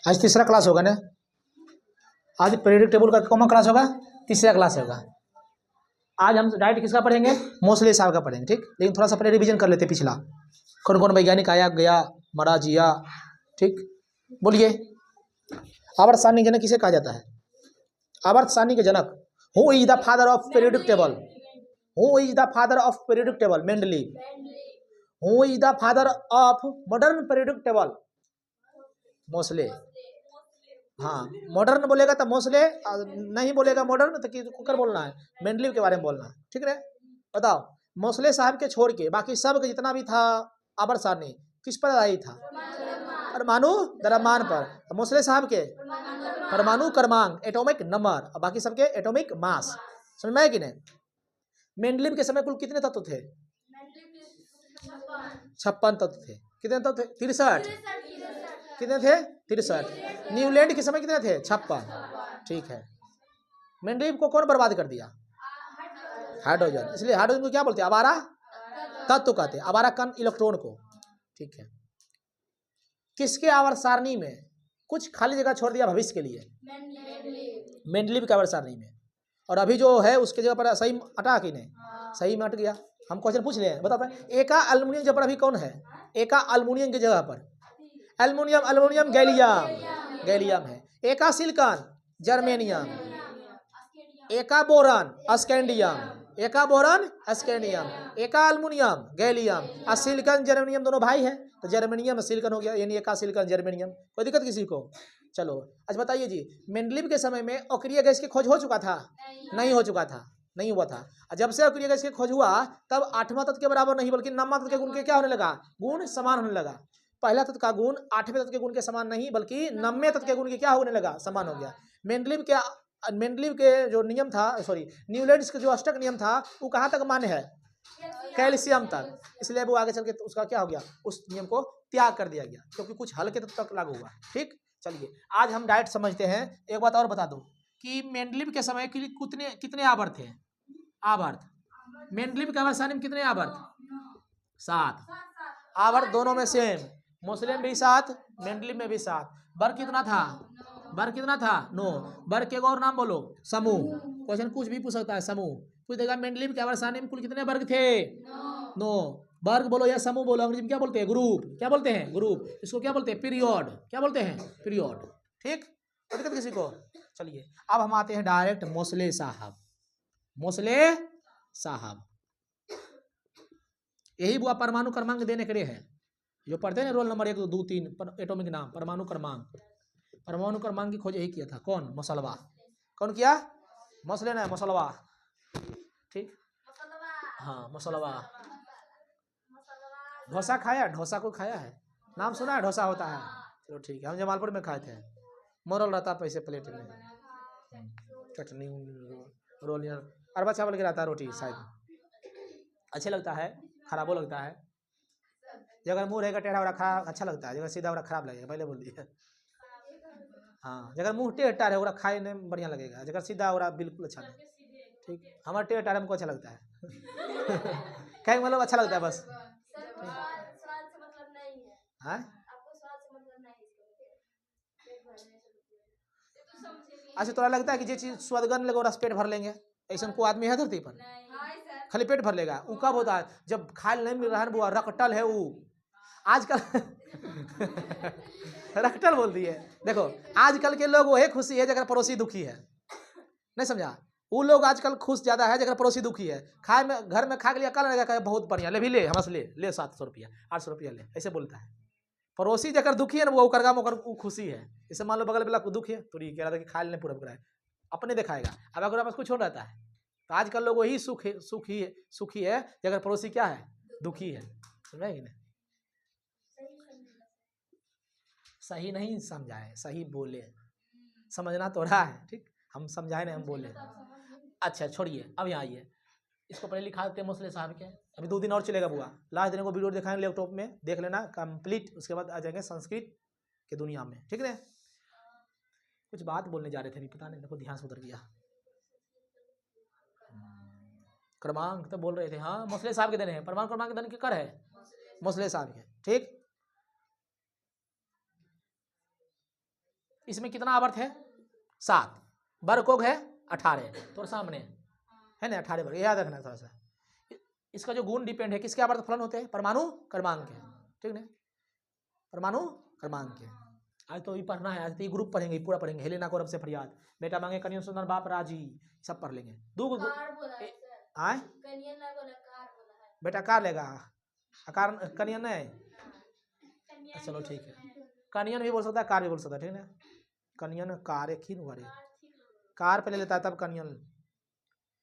आज तीसरा क्लास होगा ना, आज पीरियडिक टेबल का कौन क्लास होगा? तीसरा क्लास होगा। आज हम डायरेक्ट किसका पढ़ेंगे? मोसले साहब का पढ़ेंगे, ठीक। लेकिन थोड़ा सा पहले रिवीजन कर लेते पिछला, कौन कौन वैज्ञानिक आया गया, मरा जिया, ठीक। बोलिए, आवर्त सारणी जनक किसे कहा जाता है? आवर्त सारणी के जनक। Who is the father of periodic table? Who is the father of periodic table? Mendeleev. Who is the father of modern periodic table? Moseley. हाँ, मॉडर्न बोलेगा तो मोसले, नहीं बोलेगा मॉडर्न तो कुकर बोलना है, मेंडलीव के बारे में बोलना है, ठीक है। बताओ, मोसले साहब के छोड़ के बाकी सब जितना भी था आवर्त सारणी किस पर आई था? परमाणु द्रव्यमान पर। मोसले साहब के परमाणु क्रमांक, एटॉमिक नंबर, और बाकी सबके एटॉमिक मास। समझ में आया कि नहीं? मेंडलीव के समय कुल कितने तत्व थे? 56 तत्व थे। कितने तत्व थे? 63। कितने थे? 63। न्यूलैंड के समय कितने थे? 56। ठीक है। मेंडलीव को कौन बर्बाद कर दिया? हाइड्रोजन। इसलिए हाइड्रोजन को क्या बोलते हैं? आवारा तत्व कहते हैं, आवारा कण इलेक्ट्रॉन को, ठीक है। किसके आवर्त सारणी में कुछ खाली जगह छोड़ दिया भविष्य के लिए? मेंडलीव के आवर्त सारणी में। और अभी जो है उसके जगह पर सही हटा कि नहीं? सही में हट गया। हम क्वेश्चन पूछ ले, बताओ। एका अल्युमिनियम जगह पर अभी कौन है? एका अल्युमिनियम की जगह पर एल्युमिनियम, अल्युमिनियम गैलियम, गैलियम है। एका सिलिकॉन, जर्मेनियम। एका बोरॉन, स्कैंडियम। एका बोरॉन, स्कैंडियम। एका अल्युमिनियम, गैलियम, और सिलिकॉन जर्मेनियम दोनों भाई है, तो जर्मेनियम सिलिकॉन हो गया, यानी एका सिलिकॉन जर्मेनियम। कोई दिक्कत किसी को? चलो, अच्छा बताइए जी, मेंडलीव के समय में अक्रिय गैस की खोज हो चुका था? नहीं हो चुका था, नहीं हुआ था। जब से अक्रिय गैस की खोज हुआ तब 8वां तत्व के बराबर नहीं बल्कि 9वां तत्व के गुण के क्या होने लगा? गुण समान होने लगा। पहला तत्व का गुण 8वें तत्व के गुण के समान नहीं बल्कि 9वें तत्व के गुण के क्या होने लगा? समान हो गया। मेंडलीव के जो नियम था, सॉरी, न्यूलैंड्स के जो अष्टक नियम था वो कहाँ तक मान्य है? कैल्शियम तक। इसलिए वो आगे चल के उसका क्या हो गया? उस नियम को त्याग कर दिया गया, क्योंकि कुछ हल्के तत्व तक लागू हुआ, ठीक। चलिए, आज हम डायरेक्ट समझते हैं। एक बात और बता दो कि मेंडलीव के समय के लिए कितने आवर्त थे? आवर्त मेंडलीव के आवर्त सारणी में कितने आवर्त? 7 आवर्त, दोनों में सेम। मोसले में भी 7, मेंडलीव में भी 7। वर्ग कितना था? वर्ग कितना था? 9। वर्ग के और नाम बोलो। समूह। क्वेश्चन कुछ भी पूछ सकता है, समूह पूछ देगा। मेंडलीव के आवर्त सारणी में कुल कितने वर्ग थे? 9। वर्ग बोलो या समूह बोलो, अंग्रेजी में क्या बोलते हैं? ग्रुप। क्या बोलते हैं? ग्रुप। इसको क्या बोलते हैं? पीरियड। क्या बोलते हैं? पीरियड, ठीक। दिक्कत किसी को? चलिए, अब हम आते हैं डायरेक्ट मोसले साहब। मोसले साहब, यही बुआ परमाणु क्रमांक देने के लिए है, जो पढ़ते हैं रोल नंबर 1 2 3 एटॉमिक नाम, परमाणु क्रमांक। परमाणु क्रमांक की खोज यही किया था। कौन? मोसलवा। कौन किया? मोसले ना, मोसलवा, ठीक। हाँ, मोसलवा। डोसा खाया? डोसा को खाया है? नाम सुना है? डोसा होता है, चलो ठीक है। हम जमालपुर में खाए थे, मोरल रहता पैसे प्लेट में, चटनी रोल अरबा चावल के रहता है, रोटी शायद अच्छे लगता है, खराबो लगता है। जगह मुंह रहेगा टेढ़ा रखा अच्छा लगता है, जगह सीधा रखा खराब लगेगा, पहले बोल दिया। हाँ, जगह मुंह टेढ़ा है खाए में बढ़िया लगेगा, जगह सीधा हो रहा बिल्कुल अच्छा नहीं, ठीक। हमारा टेढ़ा हमको अच्छा लगता है। कहीं मतलब अच्छा लगता है बस। हाँ, अच्छा, तोरा लगता है कि जो चीज स्वादगन लगे रस पेट भर लेंगे? ऐसा को आदमी है धरती पर? खाली पेट भर लेगा? वो कब होता है? जब खाए नहीं मिल रहा है, वो रकटल है वो आजकल। रकटल बोल दिए। देखो, आजकल के लोग वही खुशी है जगह पड़ोसी दुखी है, नहीं समझा? वो लोग आजकल खुश ज्यादा है जगह पड़ोसी दुखी है। खाए में घर में खा के लिए कल रहेगा, बहुत बढ़िया, ले भी ले हमसे ले 700 रुपया 800 रुपया ले, ऐसे बोलता है। पड़ोसी जगह दुखी है ना, वो करगा मोकर खुशी है। जैसे मान लो बगल वाला को दुख है तो ये कह रहा था कि खा लेने पूरा पूरा है, अपने दिखाएगा। अब अगर आपस कुछ हो रहता है तो आजकल लोग वही सुखी है जगह पड़ोसी क्या है? दुखी है। समझे कि नहीं? सही नहीं समझाए, सही बोले, समझना तो रहा है, ठीक। हम समझाए नहीं, हम बोले। अच्छा छोड़िए, अब यहाँ आइए, इसको पहले लिखा देते हैं मोसले साहब के। अभी 2 दिन और चलेगा बुआ, लास्ट दिन को वीडियो दिखाएंगे लैपटॉप में, देख लेना कंप्लीट। उसके बाद आ जाएंगे संस्कृत के दुनिया में, ठीक है। कुछ बात बोलने जा रहे थे, नहीं पता नहीं, देखो ध्यान से उतर गया। क्रमांक तो बोल रहे थे, हाँ मोसले साहब के देने हैं। परमाणु क्रमांक देने के कर है मोसले साहब के, ठीक। इसमें कितना आवर्त है? 7। वर्ग कोग है 18, तो सामने है ना 18 वर्ग, याद रखना थोड़ा सा। इसका जो गुण डिपेंड है किसके आवर्त फलन होते हैं? परमाणु क्रमांक के, ठीक ना, परमाणु क्रमांक के। आज तो ये पढ़ना है, आज तो ये ग्रुप पढ़ेंगे, पूरा पढ़ेंगे। हेलेना कौरव से फरियाद, बेटा मांगे कनियन सुंदर बाप राजी, सब पढ़ लेंगे। आए बेटा कार लेगा, आकार कनियन नहीं, चलो ठीक है, कनियन भी बोल सकता है, कार भी बोल सकता है, ठीक है। कनियन कार एक ही वाले, कार पे ले लेता है तब कनियन,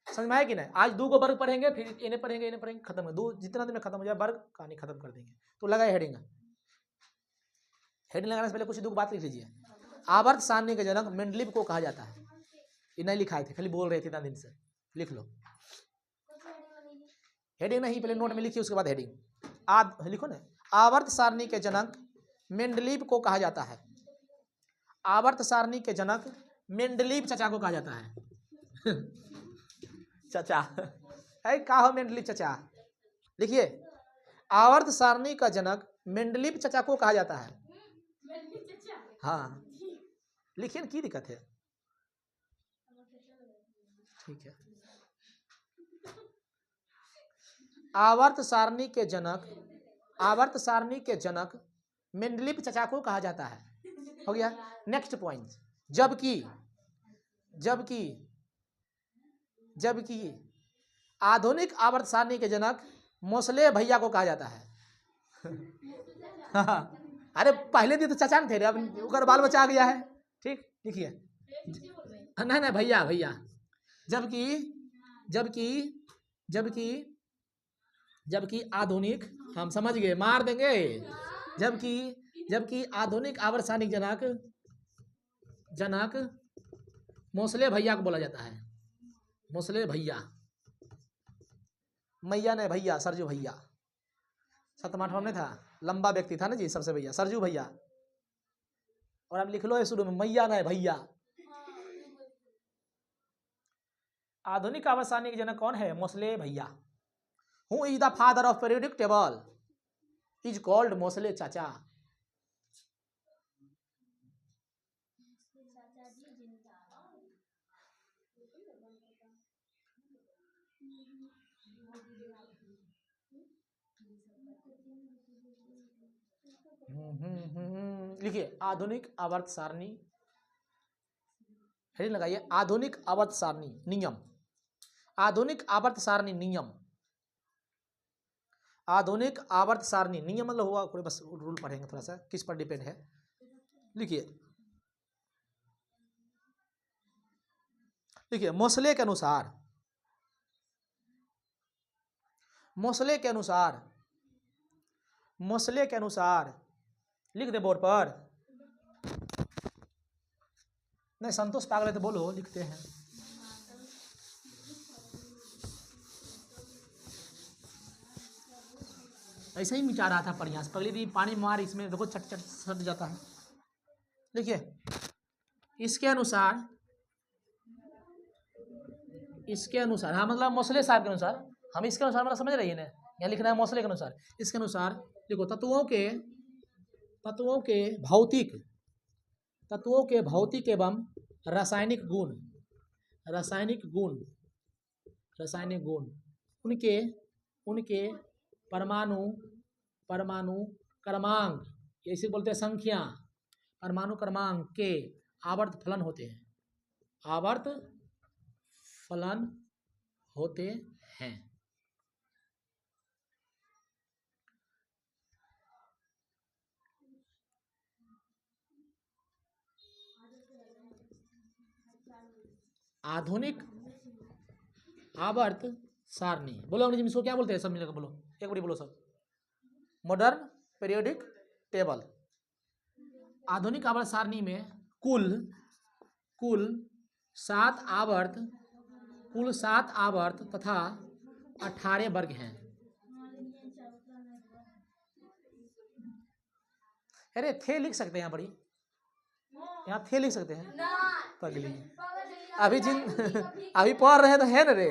समझ में आया कि नहीं? आज 2 को वर्ग पढ़ेंगे, फिर इन्हें पढ़ेंगे, इन्हें पढ़ेंगे, खत्म। 2 जितना दिन में खत्म हो जाए वर्ग, कहानी खत्म कर देंगे। तो लगाए हेडिंग, हेडिंग लगाने से पहले कुछ 2 बात लिख लीजिए। आवर्त सारणी के जनक मेंडलीव को कहा जाता है। ये नहीं लिखाए थे, खाली बोल रहे थे इतना दिन से, लिख लो। हेडिंग नहीं, पहले नोट में लिखिए, उसके बाद हेडिंग। लिखो ना, आवर्त सारणी के जनक मेंडलीव को कहा जाता है। आवर्त सारणी के जनक मेंडलीव चचा को कहा जाता है। चचा है का हो मेंडलीव चचा, लिखिए। आवर्त सारणी का जनक मेंडलीव चचा को कहा जाता है। हाँ लिखिए ना, की दिक्कत है? ठीक है। आवर्त सारणी के जनक, आवर्त सारणी के जनक मेंडलीव चचा को कहा जाता है। हो गया। नेक्स्ट पॉइंट, जबकि जबकि जबकि आधुनिक आवर्त सारणी के जनक मोसले भैया को कहा जाता है। अरे पहले दिन तो चचा थे रे, अब उनका बाल बच्चा आ गया है, ठीक। लिखिए, नहीं भैया भैया। जबकि जबकि जबकि जबकि आधुनिक, हम समझ गए, मार देंगे। जबकि आधुनिक आवर्त सारणी जनक जनक मोसले भैया को बोला जाता है। मोसले भैया, मैया ने भैया, सरजू भैया, 7वीं 8वीं में था, लंबा व्यक्ति था ना जी, सबसे भैया सरजू भैया। और आप लिख लो ये शुरू में, मैया ने भैया। आधुनिक आवर्त सारणी के जनक कौन है? मोसले भैया। Who is the father of periodic table? Is called Moseley चाचा। लिखिए, आधुनिक आवर्त सारणी, हेडिंग लगाइए, आधुनिक आवर्त सारणी नियम। आधुनिक आवर्त सारणी नियम, आधुनिक आवर्त सारणी नियम मतलब हुआ, कोई बस रूल पढ़ेंगे थोड़ा सा, किस पर डिपेंड है। लिखिए, देखिए मोसले के अनुसार, मोसले के अनुसार, मोसले के अनुसार, लिख दे बोर्ड पर। नहीं संतोष पागल है तो बोलो, लिखते हैं। ऐसे ही मिटा रहा था प्रयास, पगली दी पानी मार, इसमें देखो चट चट सट जाता है। देखिए, इसके अनुसार, इसके अनुसार, हाँ मतलब मोसले साहब के अनुसार, हम इसके अनुसार मतलब समझ रही है ना, यहाँ लिखना है मोसले के अनुसार। इसके अनुसार देखो, तत्वों के भौतिक एवं रासायनिक गुण, रासायनिक गुण उनके परमाणु क्रमांक, इसे बोलते हैं संख्या, परमाणु क्रमांक के आवर्त फलन होते हैं, आवर्त फलन होते हैं। आधुनिक आवर्त सारणी, बोलो अंग्रेजी में इसको क्या बोलते हैं? सब मिलकर बोलो, एक बार बोलो सब। Modern periodic table. आधुनिक आवर्त सारणी में कुल 7 आवर्त तथा 18 वर्ग हैं। अरे थे लिख सकते हैं, यहाँ बड़ी, यहाँ थे लिख सकते हैं। पगली अभी अभी पढ़ रहे हैं तो है ना रे,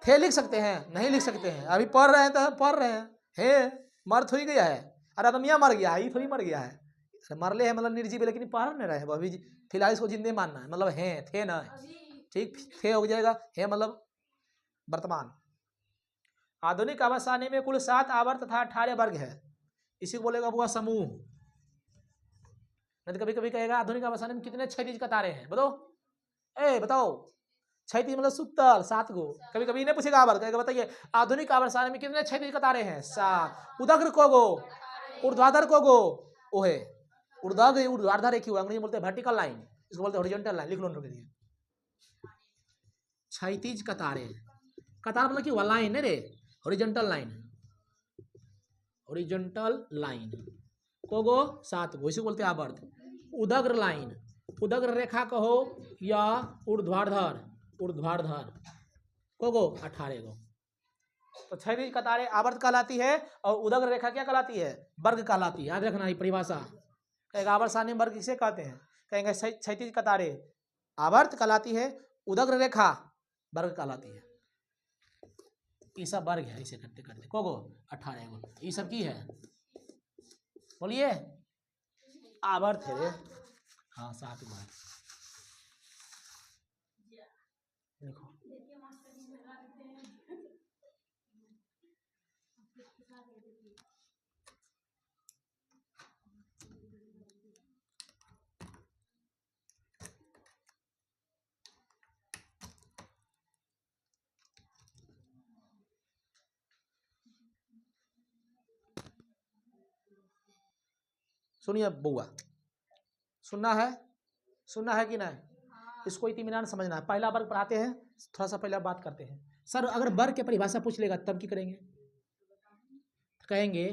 थे लिख सकते हैं, नहीं लिख सकते हैं, अभी पढ़ रहे हैं तो पढ़ रहे हैं। हे मर थोड़ी गया है, अरे आदमिया मर गया है, ये थोड़ी मर गया है, मरले है मतलब निर्जीव है, लेकिन पढ़ नहीं रहे हैं अभी, फिलहाल इसको जिंदे मानना है, मतलब हैं थे ना, ठीक, थे हो जाएगा, है मतलब वर्तमान। आधुनिक अवसानी में कुल 7 आवर्त तथा 18 वर्ग है, इसी को बोलेगा वो समूह। नहीं तो कभी कभी कहेगा आधुनिक अवसानी में कितने क्षैतिज कतारें हैं, बताओ, बताओ, क्षैतिज मतलब सुतल 7 गो। कभी कभी नहीं पूछेगा आवर्त, कहेगा बताइए आधुनिक अवसानी में कितने क्षैतिज कतारें हैं, 7। उदग्र को गो, ऊर्ध्वाधर को गो, वो है ऊर्ध्वाधर, ऊर्ध्वाधर एक ही हुआ, अंग्रेजी बोलते हैं वर्टिकल लाइन, इसको बोलते हैं हॉरिजॉन्टल लाइन, लिख लो उनके लिए। क्षैतिज कतारें, कतार मतलब कि लाइन है रे, हॉरिजॉन्टल लाइन, हॉरिजॉन्टल लाइन को गो 7 गो, इसी को बोलते हैं आवर्त। उदग्र लाइन, उदग्र रेखा कहो या ऊर्ध्वाधर, ऊर्ध्वाधर को गो 18 गो। तो क्षैतिज कतारें आवर्त कहलाती है, और उदग्र रेखा क्या कहलाती है, वर्ग कहलाती है। याद रखना ये परिभाषा, कहेगा आवर्त सारणी वर्ग किसे कहते हैं, कहेंगे क्षैतिज कतारें आवर्त कहलाती है, उदग्र रेखा वर्ग कहलाती है। ये सब वर्ग है, इसे करते करते को गो 18 गो, ये सब की है, बोलिए आवर्त है रे, हाँ 7 गो है, देखो सुनिए बुआ, सुनना है कि नहीं, इसको इत्मीनान समझना है। पहला वर्ग पढ़ाते हैं, थोड़ा सा पहले बात करते हैं। सर अगर वर्ग के परिभाषा पूछ लेगा तब की करेंगे, कहेंगे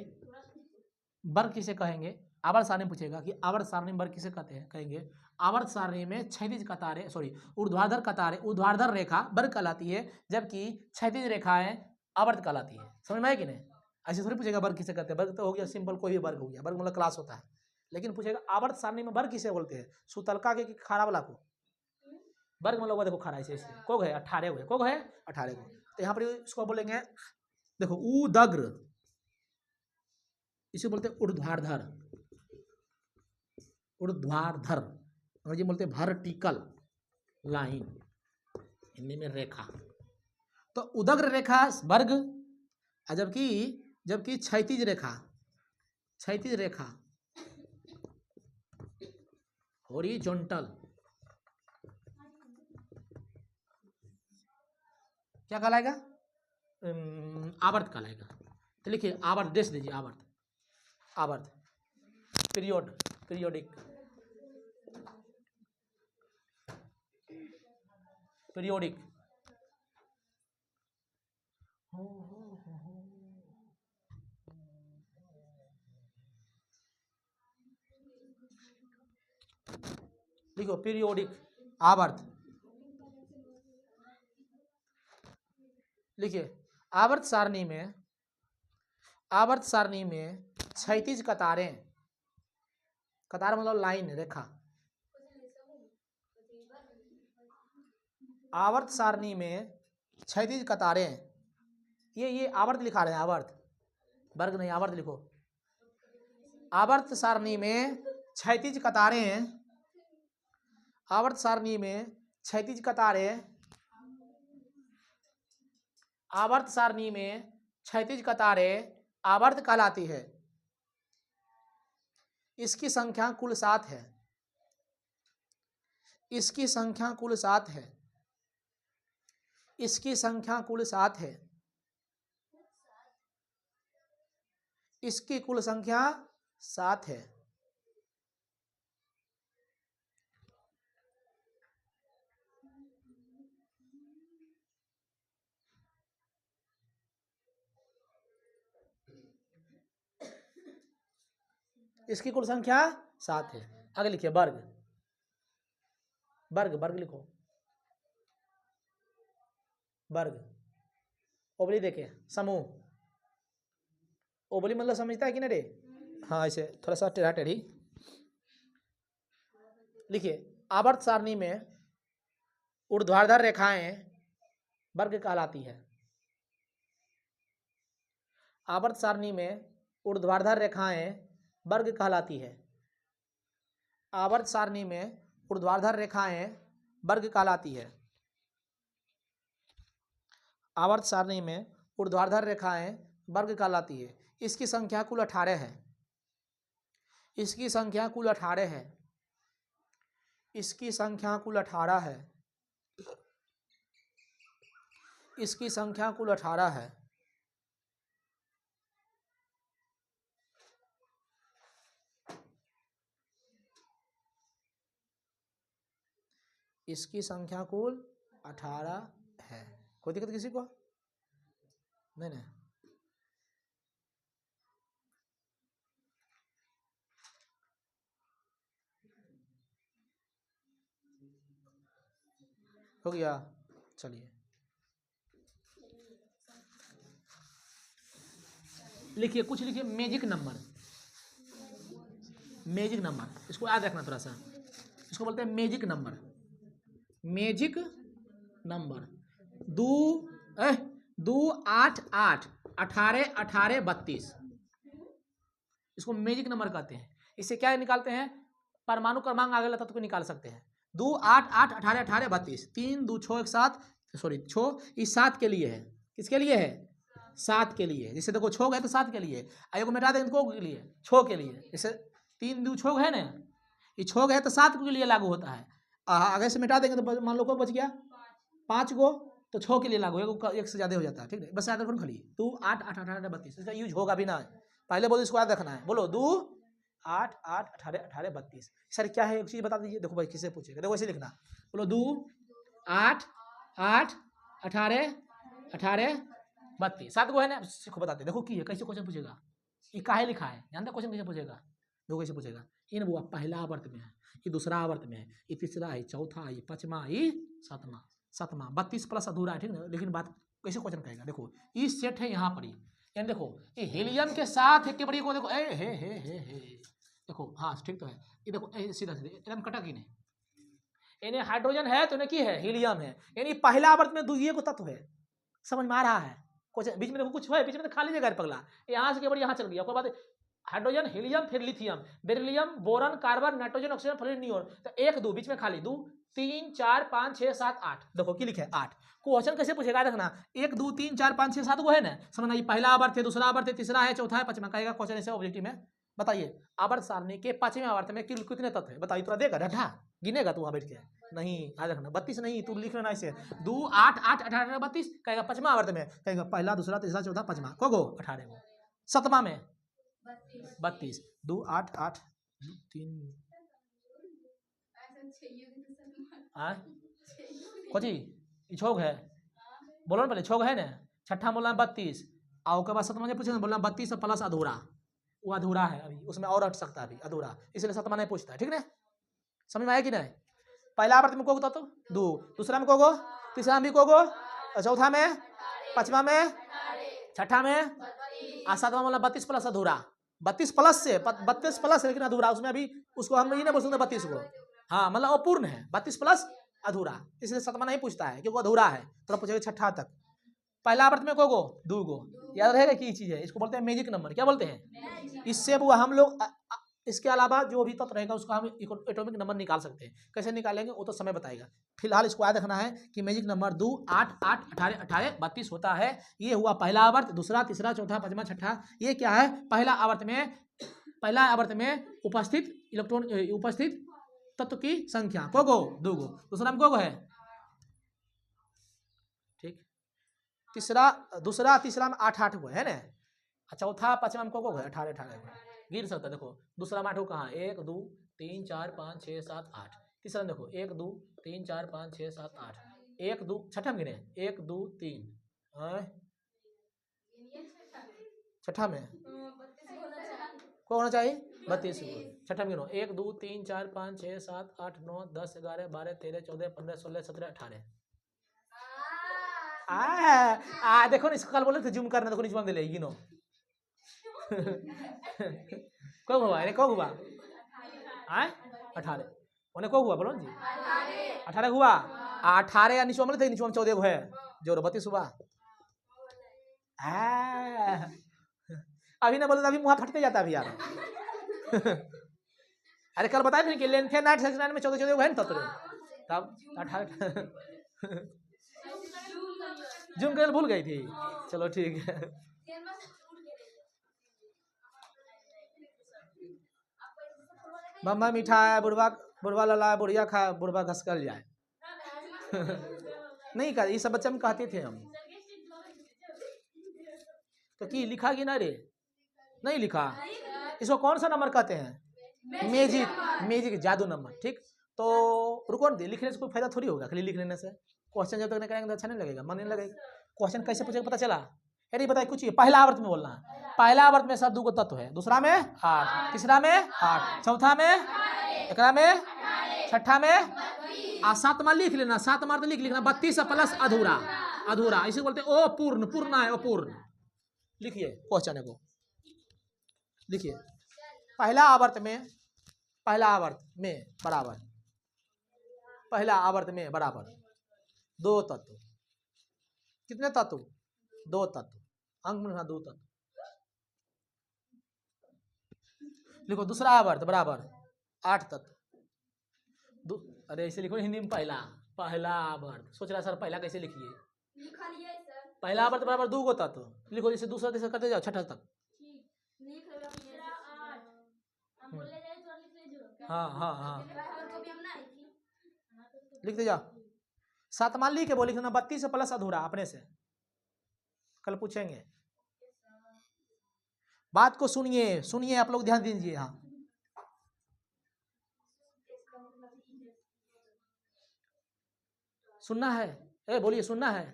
वर्ग किसे कहेंगे, आवर्त सारणी पूछेगा कि आवर्त सारणी वर्ग किसे कहते हैं, कहेंगे आवर्त सारणी में क्षैतिज कतारें, ऊर्ध्वाधर कतारें, ऊर्ध्वाधर रेखा वर्ग कहलाती है, जबकि क्षैतिज रेखाएं आवर्त कहलाती है। समझ में आया कि नहीं, ऐसे थोड़ी पूछेगा वर्ग किसे कहते हैं, वर्ग तो हो गया सिंपल, कोई भी वर्ग हो गया, वर्ग मतलब क्लास होता है, लेकिन पूछेगा आवर्त सारणी में वर्ग किसे बोलते हैं, सुतलका के खड़ा वाला को वर्ग मतलब वो देखो खड़ा ऐसे को है 18 हुए, को है 18 को, तो यहाँ पर इसको बोलेंगे देखो उदग्र, इसे बोलते हैं ऊर्ध्वाधर, ऊर्ध्वाधर अंग्रेजी बोलते हैं वर्टिकल लाइन, हिंदी में रेखा। तो उदग्र रेखा वर्ग, जबकि क्षैतिज रेखा हॉरिजॉन्टल, क्या कहलाएगा, आवर्त कहलाएगा। तो लिखिए आवर्त, देश दीजिए आवर्त, पीरियोडिक, लिखो पीरियोडिक आवर्त, लिखिए आवर्त सारणी में क्षैतिज कतारें, कतार मतलब लाइन रेखा, आवर्त सारणी में क्षैतिज कतारें, ये आवर्त लिखा रहे हैं, आवर्त वर्ग नहीं, आवर्त लिखो। आवर्त सारणी में क्षैतिज कतारें, आवर्त सारणी में क्षैतिज कतारें, आवर्त सारणी में क्षैतिज कतारें आवर्त कहलाती है। इसकी संख्या कुल 7 है, इसकी संख्या कुल 7 है, इसकी संख्या कुल 7 है, इसकी कुल संख्या 7 है। इसकी कुल संख्या 7 है। आगे लिखिए वर्ग, वर्ग लिखो, वर्ग, ओबली देखिए समूह, ओबली मतलब समझता है कि नहीं रे, हाँ ऐसे थोड़ा सा टेढ़ा टेढ़ी लिखिए। आवर्त सारणी में ऊर्ध्वाधर रेखाएं वर्ग कहलाती है, आवर्त सारणी में ऊर्ध्वाधर रेखाएं वर्ग कहलाती है, आवर्त सारणी में ऊर्ध्वाधर रेखाएं वर्ग कहलाती है। आवर्त सारणी में ऊर्ध्वाधर रेखाएं वर्ग कहलाती है। इसकी संख्या कुल 18 है। इसकी संख्या कुल 18 है। इसकी संख्या कुल 18 है। इसकी संख्या कुल 18 है। इसकी संख्या कुल 18 है। कोई दिक्कत किसी को? नहीं नहीं। हो गया? चलिए लिखिए, कुछ लिखिए। मैजिक नंबर, मैजिक नंबर, इसको याद रखना थोड़ा सा। इसको बोलते हैं मैजिक नंबर। मैजिक नंबर 2 8 8 18 18 32, इसको मैजिक नंबर कहते हैं। इससे क्या निकालते हैं? परमाणु क्रमांक आगे तत्व को निकाल सकते हैं। 2 8 8 18 18 32, 3 2 6 1 7, सॉरी 6 इस 7 के लिए है। किसके लिए है? 7 के लिए। जैसे देखो छो है तो 7 के लिए, आयोग में हटा देंगे तो के लिए, छो के लिए। जैसे 3 2 छो है ना, ये छो है तो 7 के लिए लागू होता है। आगे से मिटा देंगे तो मान लो को बच गया 5 गो, तो 6 के लिए लागू है, एक से ज्यादा हो जाता है। ठीक है, बस याद रखो खाली 2 8 8 18 32, इसका यूज होगा भी ना। पहले बोलो, इसको याद रखना है। बोलो 2 8 8 18 18 32। सर क्या है एक चीज बता दीजिए। देखो भाई किससे पूछेगा, देखो ऐसे लिखना। बोलो 2 8 8 18 18 32, 7 गो है ना। सीखो बताते देखो की है, कैसे क्वेश्चन पूछेगा, ये काहे लिखा है, जानते क्वेश्चन कैसे पूछेगा? देखो कैसे पूछेगा। इन वो पहला आवर्त में है, ये दूसरा आवर्त में है, ये तीसरा है, चौथा, ये पांचवा, ये सातवां। 32 प्लस अधूरा है। ठीक है, लेकिन बात कैसे क्वेश्चन कहेगा। देखो ये सेट है यहाँ पर, यानी देखो ये हीलियम के साथ एक के बड़ी को देखो, ए हे देखो, हाँ ठीक तो है। ये देखो सीधा सीधा एकदम कटक ही नहीं, यानी हाइड्रोजन है तो की है, हीलियम है, यानी पहला आवर्त में द्वितीय को तत्व है। समझ में आ रहा है? क्वेश्चन बीच में देखो कुछ है, बीच में तो खाली जगह पगला, यहाँ से केवल यहाँ चल गया। बाद हाइड्रोजन, हीलियम, फिर lithium, beryllium, boron, carbon, nitrogen, oxygen, fluorine, neon, तो 1 2 बीच में खाली 2 3 4 5 6 7 8। देखो की लिखे है 8। क्वेश्चन कैसे पूछेगा देखना, 1 2 3 4 5 6 7 वो है ना। समझना, ये पहला आवर्त है, दूसरा आवर्त है, तीसरा है, चौथा है, पांचवा। कहेगा क्वेश्चन ऐसे ऑब्जेक्टिव में। बताइए आवर्त सारणी के 5वें आवर्त में कितने तत्व है? बताइए, पूरा देगा ढा गिनेगा तू वहां बैठ के? नहीं, याद रखना 32 नहीं, तू लिख लेना ऐसे 2 8 8 18 32। कहेगा 5वां आवर्त में, कहेगा पहला दूसरा तीसरा चौथा पांचवा, को गो 18 गो। 7वां में 32, 2 8 8 3 कोची छोग है, बोलो ना पहले छोग है ना। छठा बोलना 32, और के बाद 7वां में पूछे बोलना 32 प्लस अधूरा, वो अधूरा है अभी, उसमें और हट सकता है अभी अधूरा, इसलिए 7वां नहीं पूछता है। ठीक है, समझ में आया कि नहीं? पहला आवर्त में को तो 2, दूसरा में को गो, तीसरा में को गो, चौथा में, पांचवा में, छठा में, और 7वां बोला 32 प्लस अधूरा। 32 प्लस से 32 प्लस, लेकिन अधूरा, उसमें अभी उसको हम ये नहीं बोल सकते 32 को। हाँ मतलब अपूर्ण है, 32 प्लस अधूरा, इसलिए 7वां नहीं पूछता है क्योंकि अधूरा है। तो पूछेगा छठा तक। पहला आवर्त में को गो 2 गो, याद रहेगा कि चीज है, इसको बोलते हैं मैजिक नंबर। क्या बोलते हैं? इससे वो हम लोग इसके अलावा जो भी तत्व रहेगा उसका हम एटॉमिक नंबर निकाल सकते हैं। कैसे निकालेंगे वो तो समय बताएगा। फिलहाल इसको याद रखना है कि मैजिक नंबर 2 8 8 18 18 32 होता है। ये हुआ पहला आवर्त, दूसरा तीसरा चौथा पांचवा छठा। ये क्या है? पहला आवर्त में उपस्थित इलेक्ट्रॉन, उपस्थित तत्व की संख्या को गो 2 गो, दूसरा में को गो है। ठीक, दूसरा तीसरा में 8 8 गो है ना, चौथा पांचवा में को गो है 18 18 गो। गिर सकता है, देखो दूसरा में 8 कहाँ, 1 2 3 4 5 6 7 8। तीसरा में देखो 1 2 3 4 5 6 7 8, 1 2, छठा में गिने 1 2 3, छठा में को होना चाहिए 32 गो। छठा में गिनो 1 2 3 4 5 6 7 8 9 10 11 12 13 14 15 16 17 18। देखो ना, इसको कल बोले थे जूम करना, देखो नीचे में ले गिनो को हुआ, अरे को हुआ 18, उन्हें को हुआ बोलो जी 18 हुआ। 18 या नीचे में थे, नीचे में 14 है जो 32 हुआ। अभी ना बोलो, अभी मुँह फटते जाता अभी यार अरे कल बताए थे कि लेंथेनाइट हेक्सेनाइट में 14 है ना तत्व। तब 18 जूम कर भूल गई थी। चलो ठीक है। मम्मा मिठाई बुढ़वा बुढ़वा लला बुढ़िया खा बुढ़वा घसकल जाए। नहीं कर, ये सब बच्चे में कहते थे हम। तो की लिखा कि ना रे? नहीं लिखा। इसको कौन सा नंबर कहते हैं? मैजिक, मैजिक जादू नंबर। ठीक, तो रुको ना, लिखने से कोई फायदा थोड़ी होगा खाली लिख लेने से। क्वेश्चन जब तक नहीं करेंगे तो अच्छा नहीं लगेगा, मन नहीं लगेगा। क्वेश्चन कैसे पूछेगा पता चला? अरे बताइए कुछ, पहला आवर्त में बोलना है। पहला आवर्त में सब 2 तत्व है, दूसरा में 8, तीसरा में 8, चौथा में, एकरा में, छठा में, सातवां लिख लेना। सातवां तो लिख लिखना 32 प्लस अधूरा। अधूरा इसे बोलते हैं अपूर्ण, पूर्ण है अपूर्ण। लिखिए क्वेश्चन को, लिखिए पहला आवर्त में, पहला आवर्त में बराबर, पहला आवर्त में बराबर 2 तत्व। कितने तत्व? 2 तत्व। अंक में 2 तत्व। लिखो दूसरा आवर्त बराबर 8 तत्व। अरे ऐसे लिखो हिंदी में, पहला, पहला आवर्त। सोच रहा सर पहला कैसे लिखिए? पहला आवर्त बराबर 2 तत्व। लिखो जैसे दूसरा तीसरा करते जाओ छठा तक। हाँ हाँ हाँ, लिखते जाओ। सातवां लिख के बोल लिखना 32 प्लस अधूरा अपने से। कल पूछेंगे। बात को सुनिए, सुनिए आप लोग, ध्यान दीजिए। हाँ सुनना है, ए बोलिए सुनना है।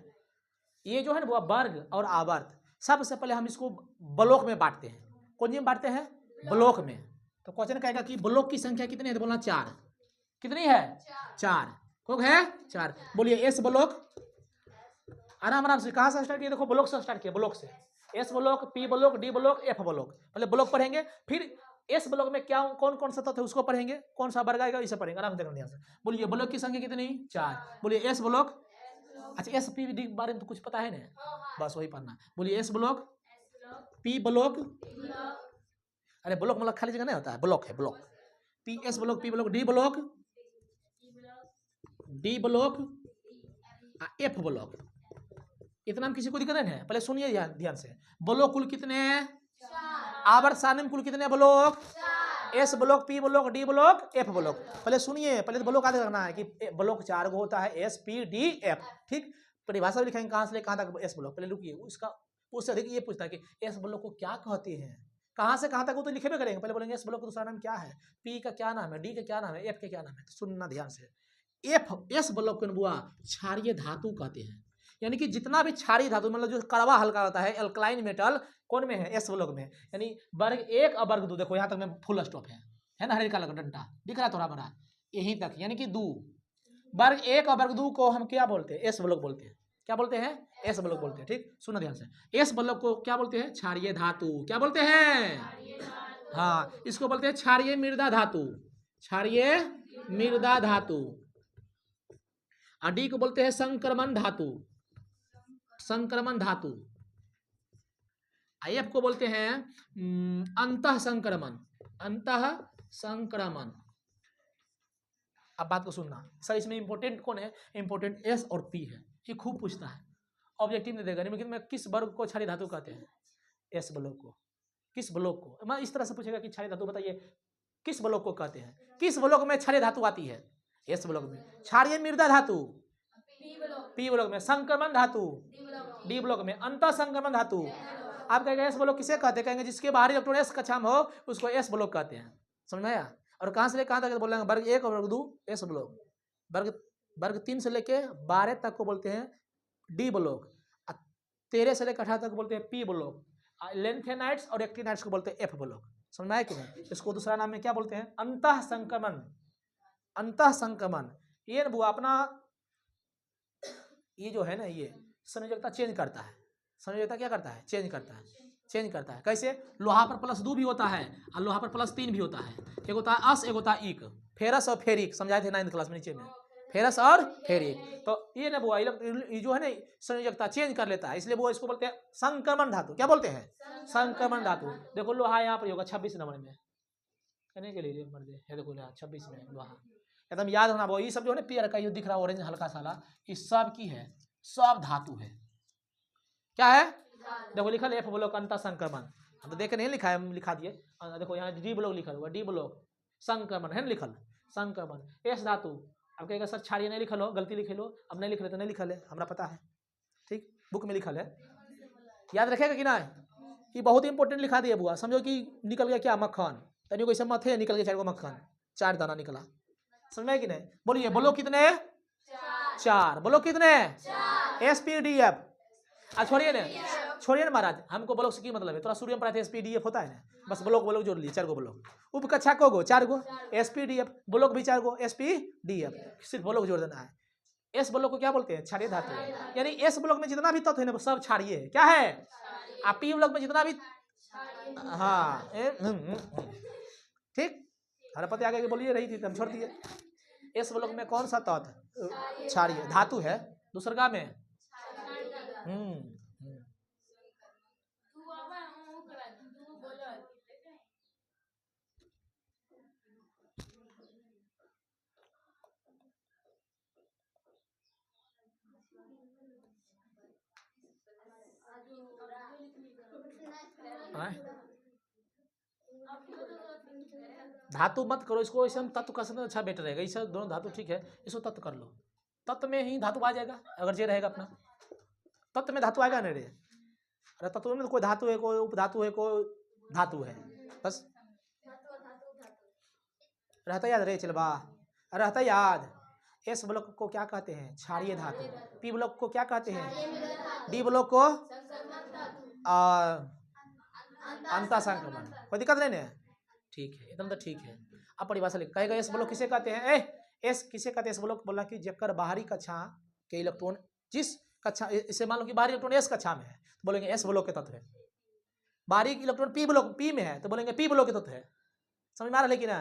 ये जो है ना वो वर्ग और आवर्त, सबसे पहले हम इसको ब्लॉक में बांटते हैं। कौन में बांटते हैं? ब्लॉक में। तो क्वेश्चन कहेगा कि ब्लॉक की संख्या कितनी है, तो बोलना 4। कितनी है? 4। कौन है? 4। बोलिए एस ब्लॉक। आराम आराम से, कहां से स्टार्ट किया? देखो ब्लॉक से स्टार्ट किया, ब्लॉक से। S block, P block, D block, F block. पहले ब्लॉक पढ़ेंगे, फिर एस ब्लॉक में क्या कौन कौन सा तत्व है उसको पढ़ेंगे, कौन सा वर्ग आएगा इसे पढ़ेंगे। आराम से देखना ध्यान से। बोलिए ब्लॉक की संख्या कितनी? 4। बोलिए एस ब्लॉक। अच्छा एस पी डी बारे में तो कुछ पता है ना, बस वही पढ़ना। बोलिए एस ब्लॉक, पी ब्लॉक। अरे ब्लॉक मतलब खाली जगह नहीं होता है, ब्लॉक है block. P S block, P block, D block, D block, F block. इतना हम किसी को दिक्कत नहीं है। पहले सुनिए ध्यान से। ब्लॉक कुल कितने हैं? आवर्त सारणी में कुल कितने block? S block, P block, D block, F block. पहले सुनिए, पहले तो ब्लॉक आगे रखना है कि ब्लॉक 4 गो होता है, एस पी डी एफ। ठीक, परिभाषा लिखेंगे कहां से ले कहां तक एस ब्लॉक। पहले रुकिए, उसका उससे अधिक ये पूछता है कि एस ब्लॉक को क्या कहते हैं, कहां से कहां तक वो तो लिखे भी करेंगे। पहले बोलेंगे एस ब्लॉक का दूसरा नाम क्या है, पी का क्या नाम है, डी का क्या नाम है, एफ का क्या नाम है। तो सुनना ध्यान से। एफ एस ब्लॉक को बुआ क्षारीय धातु कहते हैं। यानी कि जितना भी क्षारीय धातु मतलब जो कड़वा हल्का होता है, एल्कलाइन मेटल, कौन में है? एस ब्लॉक में। यानी वर्ग 1 और वर्ग 2, देखो यहाँ तक में फुल स्टॉप है ना, हरे का डंडा दिख रहा है थोड़ा बड़ा, यहीं तक, यानी कि 2। वर्ग 1 और वर्ग 2 को हम क्या बोलते हैं? एस ब्लॉक बोलते हैं। क्या बोलते हैं? एस ब्लॉक बोलते हैं। ठीक, सुनो ध्यान से। एस ब्लॉक को क्या बोलते हैं? क्षारीय धातु। क्या बोलते हैं? हाँ, इसको बोलते हैं क्षारीय मृदा धातु। क्षारीय मृदा धातु। डी को बोलते हैं संक्रमण धातु। संक्रमण धातु। एफ को बोलते हैं अंतः संक्रमण। अंतः संक्रमण। अब बात को सुनना सर, इसमें इंपोर्टेंट कौन है? इंपोर्टेंट एस और पी है। ये खूब पूछता है, ऑब्जेक्टिव नहीं देगा। लेकिन मैं किस वर्ग को क्षारीय धातु कहते हैं? एस ब्लॉक को। किस ब्लॉक को? मैं इस तरह से पूछेगा कि क्षारीय धातु बताइए किस ब्लॉक को कहते हैं? किस ब्लॉक में क्षारीय धातु आती है? एस ब्लॉक में। क्षारीय मृदा धातु पी ब्लॉक में। संक्रमण धातु डी ब्लॉक में। अंतः संक्रमण धातु आप कहेंगे एस ब्लॉक किसे कहते हैं? कहेंगे जिसके बाहरी इलेक्ट्रॉन एस कक्षाम हो उसको एस ब्लॉक कहते हैं। समझ में आया? और कहां से लेकर कहां तक बोलेंगे? वर्ग 1 और वर्ग 2 एस ब्लॉक। वर्ग 3 से लेके 12 तक को बोलते हैं डी ब्लॉक। 13 से लेकर 18 तक बोलते हैं पी ब्लॉक। लेंथेनाइट्स और एक्टिनाइट्स को बोलते हैं एफ ब्लॉक। समझ में आया कि नहीं? इसको दूसरा नाम में क्या बोलते हैं? अंतः संक्रमण। अंतः संक्रमण। ये वो अपना ये जो है ना, ये संयोजकता चेंज करता है। संयोजकता क्या करता है? चेंज करता है। चेंज करता है कैसे? लोहा पर +2 भी होता है और लोहा पर +3 भी होता है। एक होता है अस, एक होता है इक। फेरस और फेरिक समझाए थे 9th क्लास में नीचे में। फेरस और फेरिक। तो ये ना वो ये जो है ना संयोजकता चेंज कर लेता है, इसलिए वो इसको बोलते हैं संक्रमण धातु। क्या बोलते हैं? संक्रमण धातु। देखो लोहा यहाँ पर होगा 26 नंबर में, कहने के लिए मर दे, देखो 26 में वहाँ एकदम याद होना। वो ये सब जो है ना पियर का ये दिख रहा है ऑरेंज हल्का साला, इस सब की है, सब धातु है। क्या है? देखो लिखा एफ ब्लॉक अंतर संक्रमण, हम तो देख नहीं लिखा है, लिखा दिए। देखो यहाँ डी ब्लॉक लिखा हुआ, डी ब्लॉक संक्रमण है ना लिखल, संक्रमण। एस धातु, अब कहेगा सर क्षारीय नहीं लिखल हो, गलती लिखे लो, अब नहीं लिख रहे तो नहीं लिखल है, हमरा पता है, ठीक, बुक में लिखल है, याद रखेगा कि ना। ये बहुत इंपॉर्टेंट लिखा दिया बुआ, समझो कि निकल गया क्या मक्खन, तनियो कोई मत है, निकल गया 4 मक्खन, 4 दाना निकला, समझ में कि नहीं? बोलिए ब्लॉक कितने? 4। ब्लॉक कितने? एसपीडीएफ। छोड़िए ना, छोड़िए ना महाराज, हमको ब्लॉक से की मतलब है, थोड़ा शुरू में पढ़ा था एसपीडीएफ होता है ना, बस ब्लॉक ब्लॉक जोड़ लिए 4 गो ब्लॉक। उप कक्षा को गो 4 गो, एसपीडीएफ ब्लॉक भी 4 गो, एसपीडीएफ सिर्फ ब्लॉक जोड़ देना है। एस ब्लॉक को क्या बोलते हैं? क्षारीय धातु, यानी एस ब्लॉक में जितना भी तत्व है ना सब क्षारीय है। क्या है? आप पी ब्लॉक में जितना भी, हाँ ठीक, हमारे पता आगे बोलिए रही थी हम छोड़ दिए। एस ब्लॉक में कौन सा तत्व क्षारीय धातु है? दूसरा में धातु मत करो इसको, ऐसे हम तत्व का समझ अच्छा बेटर रहेगा। इसे दोनों धातु ठीक है, इसको तत्व कर लो, तत्व में ही धातु आ जाएगा। अगर जे रहेगा अपना तत्व में धातु आएगा नहीं रे, अरे तत्व में तो कोई धातु है, कोई उपधातु है, कोई धातु है, बस रहता याद रे चलबा, रहता याद। एस ब्लॉक को क्या कहते हैं? क्षारीय धातु। पी ब्लॉक को क्या कहते हैं? डी ब्लॉक को अंतर संक्रमण। कोई दिक्कत नहीं है, ठीक है, एकदम तो ठीक है। अब परिभाषा लिख कहेगा एस ब्लॉक किसे कहते हैं? एस किसे कहते हैं? एस ब्लॉक बोला कि जकर बाहरी कक्षा के इलेक्ट्रॉन जिस कक्षा, इसे मान लो कि बाहरी इलेक्ट्रॉन एस कक्षा में है तो बोलेंगे एस ब्लॉक के तत्व है। बाहरी इलेक्ट्रॉन पी ब्लॉक पी में है तो बोलेंगे पी ब्लॉक के तत्व है। समझ में आ रहा है कि ना?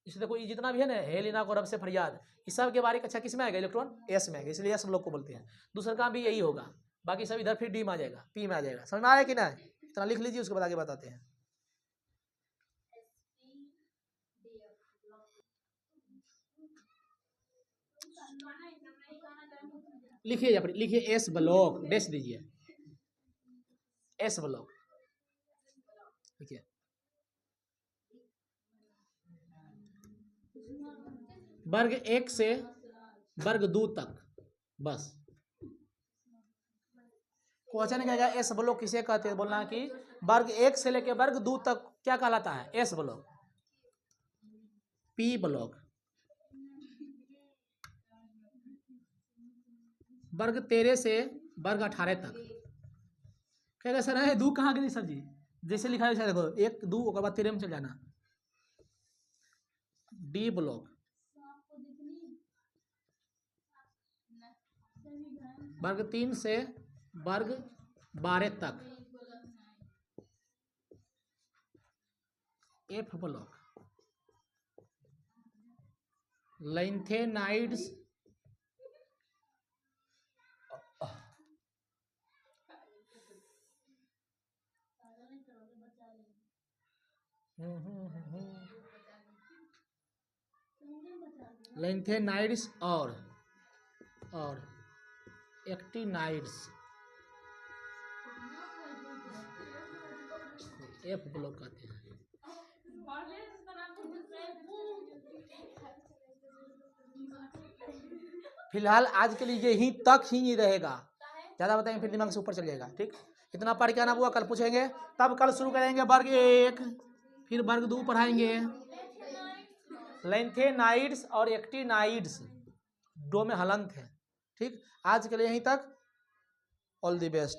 इसलिए देखो ये जितना भी है ना, हेलिना को रब से फरियाद, इस सब के बाहरी कक्षा किस में आएगा? इलेक्ट्रॉन एस में आएगा, इसलिए एस ब्लॉक को बोलते हैं। दूसरा काम भी यही होगा, बाकी सब इधर फिर डी में आ जाएगा, पी में आ जाएगा। समझ में आया कि ना? इतना लिख लीजिए, उसके बाद आगे बताते हैं। लिखिए लिखिए एस ब्लॉक, डैश दीजिए, एस ब्लॉक लिखिए। वर्ग 1 से वर्ग 2 तक, बस क्वेश्चन कहेगा एस ब्लॉक किसे कहते हैं? बोलना कि वर्ग 1 से लेके वर्ग 2 तक क्या कहलाता है? S block. पी ब्लॉक वर्ग 13 से वर्ग 18 तक। कहेगा सर है 2 कहाँ गई सर जी? जैसे लिखा है देखो 1 2 और बाद 13 में चल जाना। डी ब्लॉक वर्ग 3 से वर्ग 12 तक। एफ ब्लॉक लैंथेनाइड्स लैंथेनाइड्स और एक्टिनाइड्स एफ ब्लॉक कहते हैं। फिलहाल आज के लिए यहीं तक ही रहेगा, ज्यादा बताएंगे फिर दिमाग से ऊपर चल जाएगा। ठीक, इतना पढ़ के आना हुआ, कल पूछेंगे, तब कल शुरू करेंगे वर्ग 1, फिर वर्ग 2 पढ़ाएंगे। लैंथेनाइड्स और एक्टिनाइड्स दो में हलंत है। ठीक, आज के लिए यहीं तक, ऑल द बेस्ट।